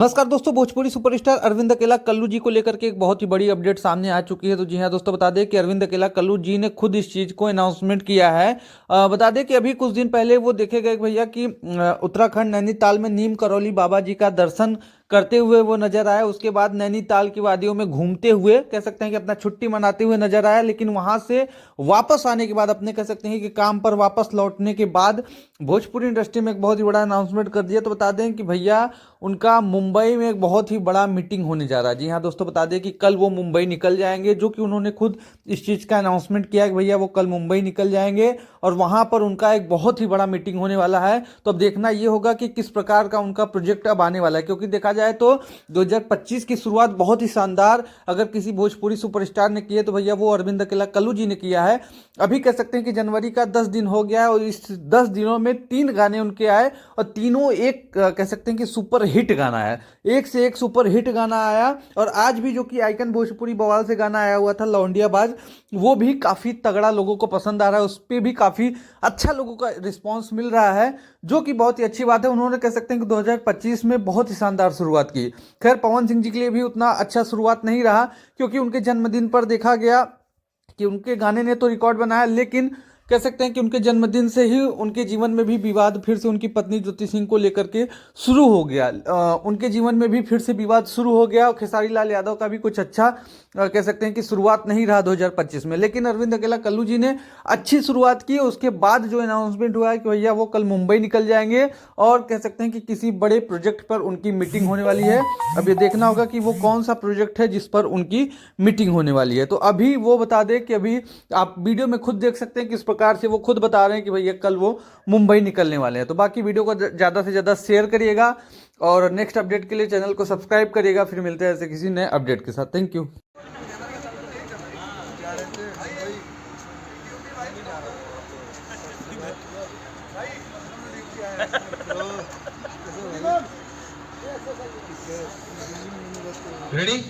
नमस्कार दोस्तों, भोजपुरी सुपरस्टार अरविंद अकेला कल्लू जी को लेकर के एक बहुत ही बड़ी अपडेट सामने आ चुकी है। तो जी हाँ दोस्तों, बता दें कि अरविंद अकेला कल्लू जी ने खुद इस चीज़ को अनाउंसमेंट किया है। बता दें कि अभी कुछ दिन पहले वो देखे गए भैया कि उत्तराखंड नैनीताल में नीम करौली बाबा जी का दर्शन करते हुए वो नजर आए। उसके बाद नैनीताल की वादियों में घूमते हुए कह सकते हैं कि अपना छुट्टी मनाते हुए नजर आया। लेकिन वहां से वापस आने के बाद, अपने कह सकते हैं कि काम पर वापस लौटने के बाद भोजपुरी इंडस्ट्री में एक बहुत ही बड़ा अनाउंसमेंट कर दिया। तो बता दें कि भैया उनका मुंबई में एक बहुत ही बड़ा मीटिंग होने जा रहा है। जी हाँ दोस्तों, बता दें कि कल वो मुंबई निकल जाएंगे, जो कि उन्होंने खुद इस चीज़ का अनाउंसमेंट किया कि भैया वो कल मुंबई निकल जाएंगे और वहां पर उनका एक बहुत ही बड़ा मीटिंग होने वाला है। तो अब देखना ये होगा कि किस प्रकार का उनका प्रोजेक्ट अब आने वाला है, क्योंकि देखा जाए तो 2025 की शुरुआत बहुत ही शानदार अगर किसी भोजपुरी सुपरस्टार ने की है तो भैया वो अरविंद अकेला कल्लू जी ने किया है। अभी कह सकते हैं कि जनवरी का 10 दिन हो गया है और इस 10 दिनों में 3 गाने उनके आए और तीनों एक कह सकते हैं कि सुपर हिट गाना है। एक से एक सुपर हिट गाना आया। और आज भी जो कि आइकन भोजपुरी बवाल से गाना आया हुआ था लौंडिया बाज, वो भी काफी तगड़ा लोगों को पसंद आ रहा है। उस पर भी काफी अच्छा लोगों का रिस्पांस मिल रहा है, जो कि बहुत ही अच्छी बात है। उन्होंने कह सकते हैं कि 2025 में बहुत ही शानदार शुरुआत की। खैर, पवन सिंह जी के लिए भी उतना अच्छा शुरुआत नहीं रहा, क्योंकि उनके जन्मदिन पर देखा गया कि उनके गाने ने तो रिकॉर्ड बनाया, लेकिन कह सकते हैं कि उनके जन्मदिन से ही उनके जीवन में भी विवाद फिर से उनकी पत्नी ज्योति सिंह को लेकर के शुरू हो गया। उनके जीवन में भी फिर से विवाद शुरू हो गया और खेसारी लाल यादव का भी कुछ अच्छा कह सकते हैं कि शुरुआत नहीं रहा 2025 में। लेकिन अरविंद अकेला कल्लू जी ने अच्छी शुरुआत की। उसके बाद जो अनाउंसमेंट हुआ है कि भैया वो कल मुंबई निकल जाएंगे और कह सकते हैं कि किसी बड़े प्रोजेक्ट पर उनकी मीटिंग होने वाली है। अब ये देखना होगा कि वो कौन सा प्रोजेक्ट है जिस पर उनकी मीटिंग होने वाली है। तो अभी वो बता दें कि अभी आप वीडियो में खुद देख सकते हैं किस प्रकार से वो खुद बता रहे हैं कि भैया कल वो मुंबई निकलने वाले हैं। तो बाकी वीडियो को ज़्यादा से ज़्यादा शेयर करिएगा और नेक्स्ट अपडेट के लिए चैनल को सब्सक्राइब करिएगा। फिर मिलते हैं ऐसे किसी नए अपडेट के साथ। Thank you. रेडी।